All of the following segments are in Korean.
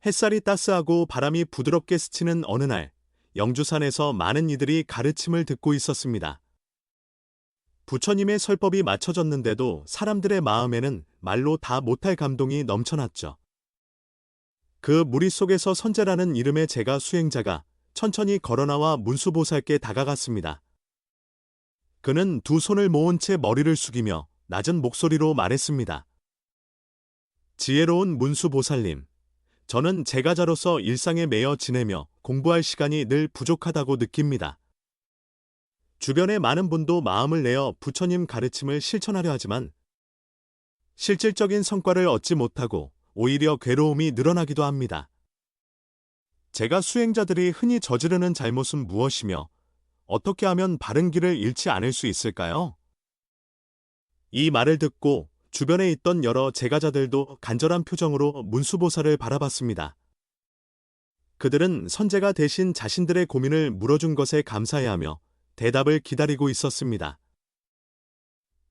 햇살이 따스하고 바람이 부드럽게 스치는 어느 날, 영주산에서 많은 이들이 가르침을 듣고 있었습니다. 부처님의 설법이 맞춰졌는데도 사람들의 마음에는 말로 다 못할 감동이 넘쳐났죠. 그 무리 속에서 선제라는 이름의 제가 수행자가 천천히 걸어나와 문수보살께 다가갔습니다. 그는 두 손을 모은 채 머리를 숙이며 낮은 목소리로 말했습니다. 지혜로운 문수보살님, 저는 제가자로서 일상에 매여 지내며 공부할 시간이 늘 부족하다고 느낍니다. 주변의 많은 분도 마음을 내어 부처님 가르침을 실천하려 하지만 실질적인 성과를 얻지 못하고 오히려 괴로움이 늘어나기도 합니다. 제가 수행자들이 흔히 저지르는 잘못은 무엇이며 어떻게 하면 바른 길을 잃지 않을 수 있을까요? 이 말을 듣고 주변에 있던 여러 제가자들도 간절한 표정으로 문수보살을 바라봤습니다. 그들은 선제가 대신 자신들의 고민을 물어준 것에 감사해야 하며 대답을 기다리고 있었습니다.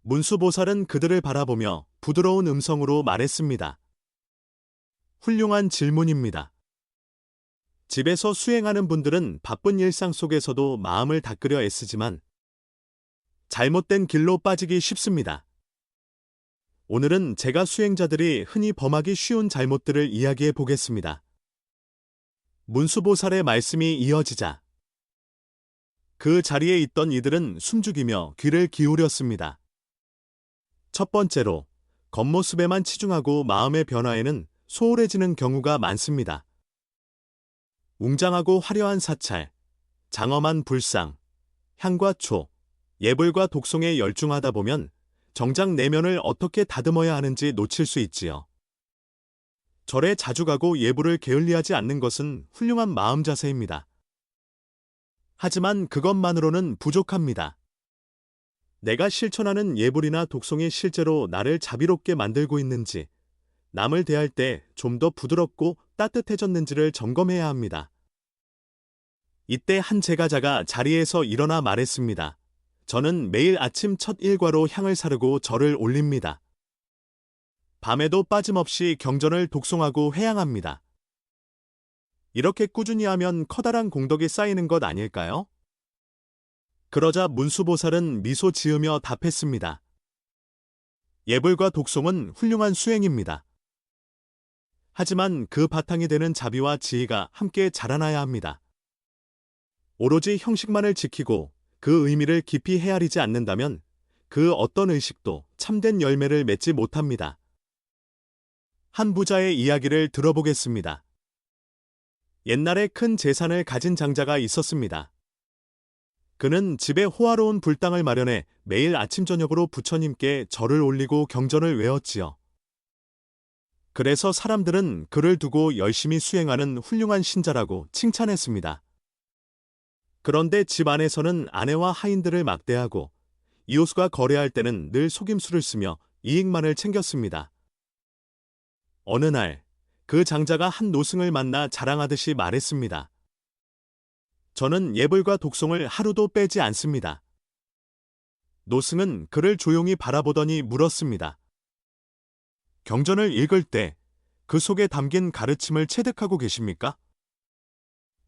문수보살은 그들을 바라보며 부드러운 음성으로 말했습니다. 훌륭한 질문입니다. 집에서 수행하는 분들은 바쁜 일상 속에서도 마음을 닦으려 애쓰지만 잘못된 길로 빠지기 쉽습니다. 오늘은 제가 수행자들이 흔히 범하기 쉬운 잘못들을 이야기해 보겠습니다. 문수보살의 말씀이 이어지자 그 자리에 있던 이들은 숨죽이며 귀를 기울였습니다. 첫 번째로, 겉모습에만 치중하고 마음의 변화에는 소홀해지는 경우가 많습니다. 웅장하고 화려한 사찰, 장엄한 불상, 향과 초, 예불과 독송에 열중하다 보면 정작 내면을 어떻게 다듬어야 하는지 놓칠 수 있지요. 절에 자주 가고 예불을 게을리하지 않는 것은 훌륭한 마음 자세입니다. 하지만 그것만으로는 부족합니다. 내가 실천하는 예불이나 독송이 실제로 나를 자비롭게 만들고 있는지, 남을 대할 때 좀 더 부드럽고 따뜻해졌는지를 점검해야 합니다. 이때 한 제가자가 자리에서 일어나 말했습니다. 저는 매일 아침 첫 일과로 향을 사르고 절을 올립니다. 밤에도 빠짐없이 경전을 독송하고 회향합니다. 이렇게 꾸준히 하면 커다란 공덕이 쌓이는 것 아닐까요? 그러자 문수보살은 미소 지으며 답했습니다. 예불과 독송은 훌륭한 수행입니다. 하지만 그 바탕이 되는 자비와 지혜가 함께 자라나야 합니다. 오로지 형식만을 지키고 그 의미를 깊이 헤아리지 않는다면 그 어떤 의식도 참된 열매를 맺지 못합니다. 한 부자의 이야기를 들어보겠습니다. 옛날에 큰 재산을 가진 장자가 있었습니다. 그는 집에 호화로운 불당을 마련해 매일 아침 저녁으로 부처님께 절을 올리고 경전을 외웠지요. 그래서 사람들은 그를 두고 열심히 수행하는 훌륭한 신자라고 칭찬했습니다. 그런데 집 안에서는 아내와 하인들을 막대하고 이웃과 거래할 때는 늘 속임수를 쓰며 이익만을 챙겼습니다. 어느 날, 그 장자가 한 노승을 만나 자랑하듯이 말했습니다. 저는 예불과 독송을 하루도 빼지 않습니다. 노승은 그를 조용히 바라보더니 물었습니다. 경전을 읽을 때 그 속에 담긴 가르침을 체득하고 계십니까?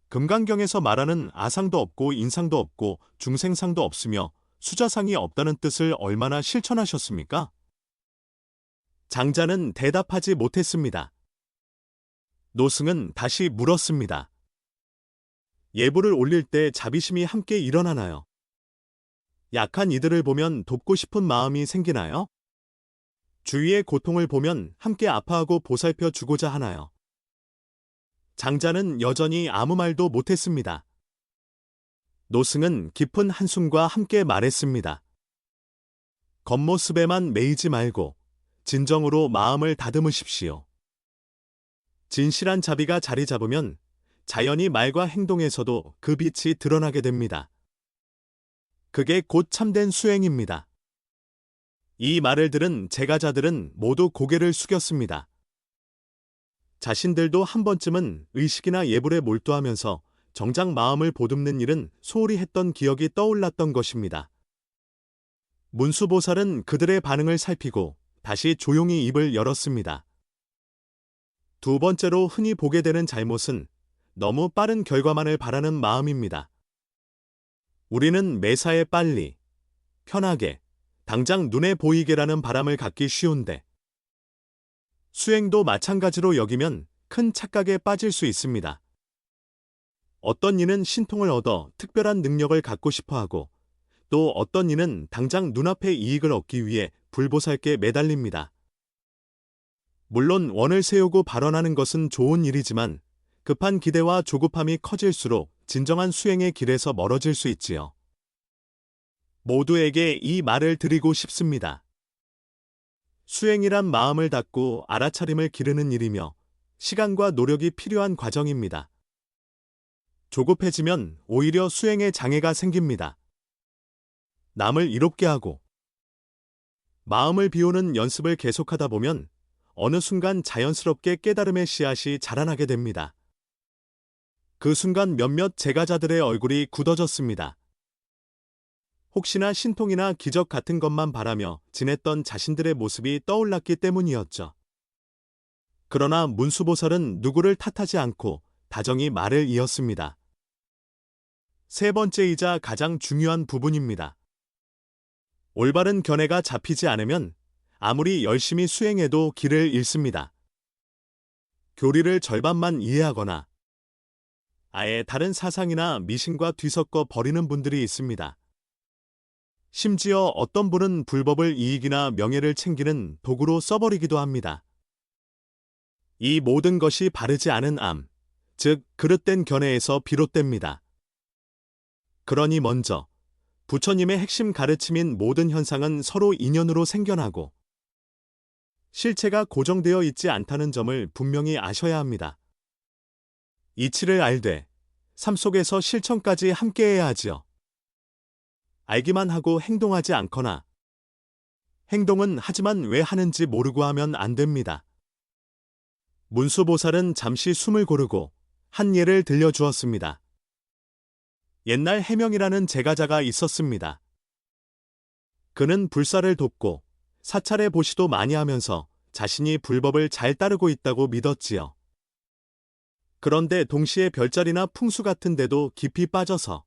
금강경에서 말하는 아상도 없고 인상도 없고 중생상도 없으며 수자상이 없다는 뜻을 얼마나 실천하셨습니까? 장자는 대답하지 못했습니다. 노승은 다시 물었습니다. 예불을 올릴 때 자비심이 함께 일어나나요? 약한 이들을 보면 돕고 싶은 마음이 생기나요? 주위의 고통을 보면 함께 아파하고 보살펴 주고자 하나요? 장자는 여전히 아무 말도 못했습니다. 노승은 깊은 한숨과 함께 말했습니다. 겉모습에만 매이지 말고 진정으로 마음을 다듬으십시오. 진실한 자비가 자리 잡으면 자연히 말과 행동에서도 그 빛이 드러나게 됩니다. 그게 곧 참된 수행입니다. 이 말을 들은 제가자들은 모두 고개를 숙였습니다. 자신들도 한 번쯤은 의식이나 예불에 몰두하면서 정작 마음을 보듬는 일은 소홀히 했던 기억이 떠올랐던 것입니다. 문수보살은 그들의 반응을 살피고 다시 조용히 입을 열었습니다. 두 번째로 흔히 보게 되는 잘못은 너무 빠른 결과만을 바라는 마음입니다. 우리는 매사에 빨리, 편하게, 당장 눈에 보이게라는 바람을 갖기 쉬운데 수행도 마찬가지로 여기면 큰 착각에 빠질 수 있습니다. 어떤 이는 신통을 얻어 특별한 능력을 갖고 싶어하고 또 어떤 이는 당장 눈앞의 이익을 얻기 위해 불보살께 매달립니다. 물론 원을 세우고 발언하는 것은 좋은 일이지만 급한 기대와 조급함이 커질수록 진정한 수행의 길에서 멀어질 수 있지요. 모두에게 이 말을 드리고 싶습니다. 수행이란 마음을 닫고 알아차림을 기르는 일이며 시간과 노력이 필요한 과정입니다. 조급해지면 오히려 수행에 장애가 생깁니다. 남을 이롭게 하고 마음을 비우는 연습을 계속하다 보면 어느 순간 자연스럽게 깨달음의 씨앗이 자라나게 됩니다. 그 순간 몇몇 제가자들의 얼굴이 굳어졌습니다. 혹시나 신통이나 기적 같은 것만 바라며 지냈던 자신들의 모습이 떠올랐기 때문이었죠. 그러나 문수보살은 누구를 탓하지 않고 다정히 말을 이었습니다. 세 번째이자 가장 중요한 부분입니다. 올바른 견해가 잡히지 않으면 아무리 열심히 수행해도 길을 잃습니다. 교리를 절반만 이해하거나 아예 다른 사상이나 미신과 뒤섞어 버리는 분들이 있습니다. 심지어 어떤 분은 불법을 이익이나 명예를 챙기는 도구로 써버리기도 합니다. 이 모든 것이 바르지 않은 암, 즉 그릇된 견해에서 비롯됩니다. 그러니 먼저 부처님의 핵심 가르침인 모든 현상은 서로 인연으로 생겨나고 실체가 고정되어 있지 않다는 점을 분명히 아셔야 합니다. 이치를 알되 삶 속에서 실천까지 함께해야 하지요. 알기만 하고 행동하지 않거나 행동은 하지만 왜 하는지 모르고 하면 안 됩니다. 문수보살은 잠시 숨을 고르고 한 예를 들려주었습니다. 옛날 해명이라는 제가자가 있었습니다. 그는 불사를 돕고 사찰의 보시도 많이 하면서 자신이 불법을 잘 따르고 있다고 믿었지요. 그런데 동시에 별자리나 풍수 같은 데도 깊이 빠져서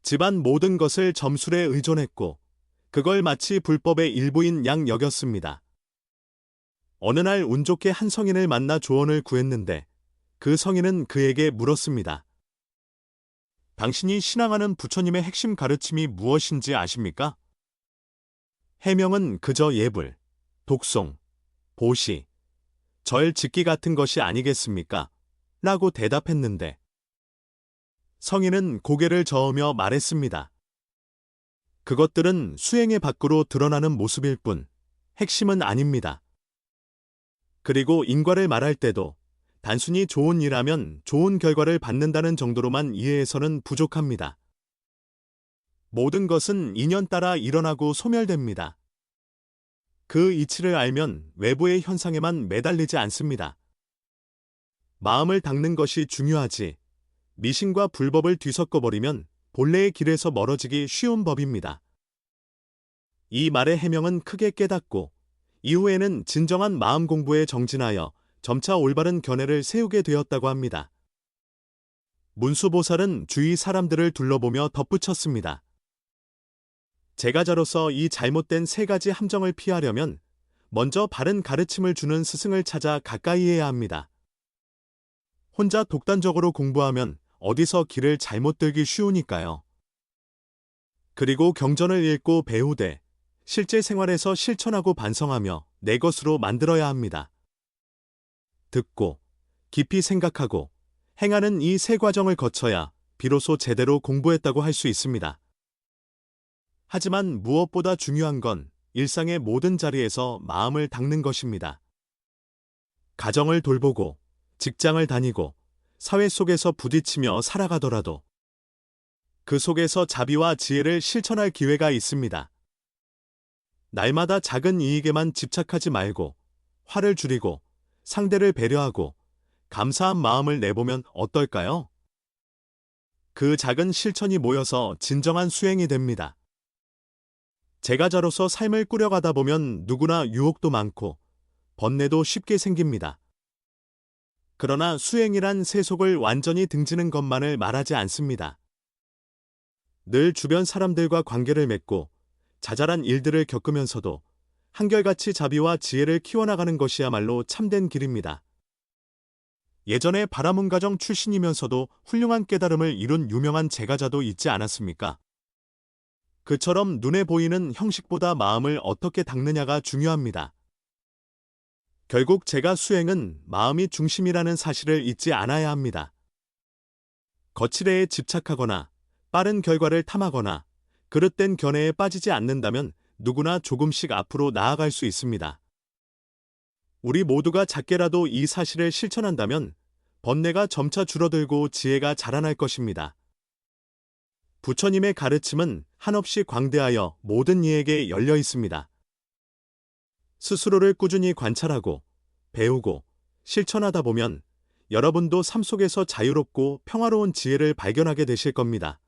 집안 모든 것을 점술에 의존했고 그걸 마치 불법의 일부인 양 여겼습니다. 어느 날 운 좋게 한 성인을 만나 조언을 구했는데 그 성인은 그에게 물었습니다. 당신이 신앙하는 부처님의 핵심 가르침이 무엇인지 아십니까? 해명은 그저 예불, 독송, 보시, 절 짓기 같은 것이 아니겠습니까? 라고 대답했는데 성인은 고개를 저으며 말했습니다. 그것들은 수행의 밖으로 드러나는 모습일 뿐 핵심은 아닙니다. 그리고 인과를 말할 때도 단순히 좋은 일하면 좋은 결과를 받는다는 정도로만 이해해서는 부족합니다. 모든 것은 인연 따라 일어나고 소멸됩니다. 그 이치를 알면 외부의 현상에만 매달리지 않습니다. 마음을 닦는 것이 중요하지 미신과 불법을 뒤섞어버리면 본래의 길에서 멀어지기 쉬운 법입니다. 이 말의 해명은 크게 깨닫고 이후에는 진정한 마음 공부에 정진하여 점차 올바른 견해를 세우게 되었다고 합니다. 문수보살은 주위 사람들을 둘러보며 덧붙였습니다. 제가자로서 이 잘못된 세 가지 함정을 피하려면 먼저 바른 가르침을 주는 스승을 찾아 가까이 해야 합니다. 혼자 독단적으로 공부하면 어디서 길을 잘못 들기 쉬우니까요. 그리고 경전을 읽고 배우되 실제 생활에서 실천하고 반성하며 내 것으로 만들어야 합니다. 듣고 깊이 생각하고 행하는 이 세 과정을 거쳐야 비로소 제대로 공부했다고 할 수 있습니다. 하지만 무엇보다 중요한 건 일상의 모든 자리에서 마음을 닦는 것입니다. 가정을 돌보고 직장을 다니고 사회 속에서 부딪히며 살아가더라도 그 속에서 자비와 지혜를 실천할 기회가 있습니다. 날마다 작은 이익에만 집착하지 말고 화를 줄이고 상대를 배려하고 감사한 마음을 내보면 어떨까요? 그 작은 실천이 모여서 진정한 수행이 됩니다. 제가자로서 삶을 꾸려가다 보면 누구나 유혹도 많고 번뇌도 쉽게 생깁니다. 그러나 수행이란 세속을 완전히 등지는 것만을 말하지 않습니다. 늘 주변 사람들과 관계를 맺고 자잘한 일들을 겪으면서도 한결같이 자비와 지혜를 키워나가는 것이야말로 참된 길입니다. 예전에 바라문가정 출신이면서도 훌륭한 깨달음을 이룬 유명한 제가자도 있지 않았습니까? 그처럼 눈에 보이는 형식보다 마음을 어떻게 닦느냐가 중요합니다. 결국 제가 수행은 마음이 중심이라는 사실을 잊지 않아야 합니다. 거칠애에 집착하거나 빠른 결과를 탐하거나 그릇된 견해에 빠지지 않는다면 누구나 조금씩 앞으로 나아갈 수 있습니다. 우리 모두가 작게라도 이 사실을 실천한다면 번뇌가 점차 줄어들고 지혜가 자라날 것입니다. 부처님의 가르침은 한없이 광대하여 모든 이에게 열려 있습니다. 스스로를 꾸준히 관찰하고 배우고 실천하다 보면 여러분도 삶 속에서 자유롭고 평화로운 지혜를 발견하게 되실 겁니다.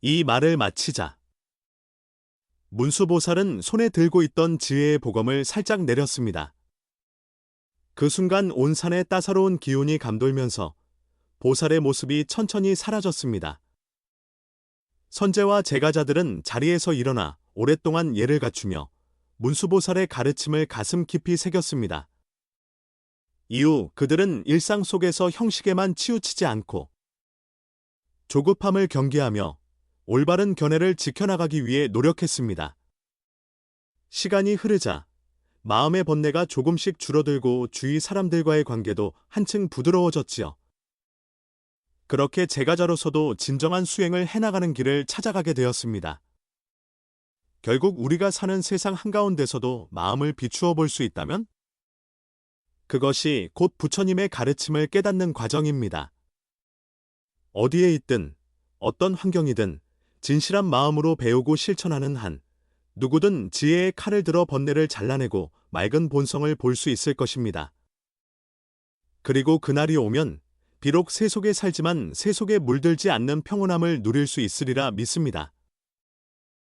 이 말을 마치자 문수보살은 손에 들고 있던 지혜의 보검을 살짝 내렸습니다. 그 순간 온 산에 따사로운 기운이 감돌면서 보살의 모습이 천천히 사라졌습니다. 선제와 제가자들은 자리에서 일어나 오랫동안 예를 갖추며 문수보살의 가르침을 가슴 깊이 새겼습니다. 이후 그들은 일상 속에서 형식에만 치우치지 않고 조급함을 경계하며 올바른 견해를 지켜나가기 위해 노력했습니다. 시간이 흐르자 마음의 번뇌가 조금씩 줄어들고 주위 사람들과의 관계도 한층 부드러워졌지요. 그렇게 제가자로서도 진정한 수행을 해나가는 길을 찾아가게 되었습니다. 결국 우리가 사는 세상 한가운데서도 마음을 비추어 볼 수 있다면 그것이 곧 부처님의 가르침을 깨닫는 과정입니다. 어디에 있든 어떤 환경이든 진실한 마음으로 배우고 실천하는 한 누구든 지혜의 칼을 들어 번뇌를 잘라내고 맑은 본성을 볼 수 있을 것입니다. 그리고 그날이 오면 비록 세속에 살지만 세속에 물들지 않는 평온함을 누릴 수 있으리라 믿습니다.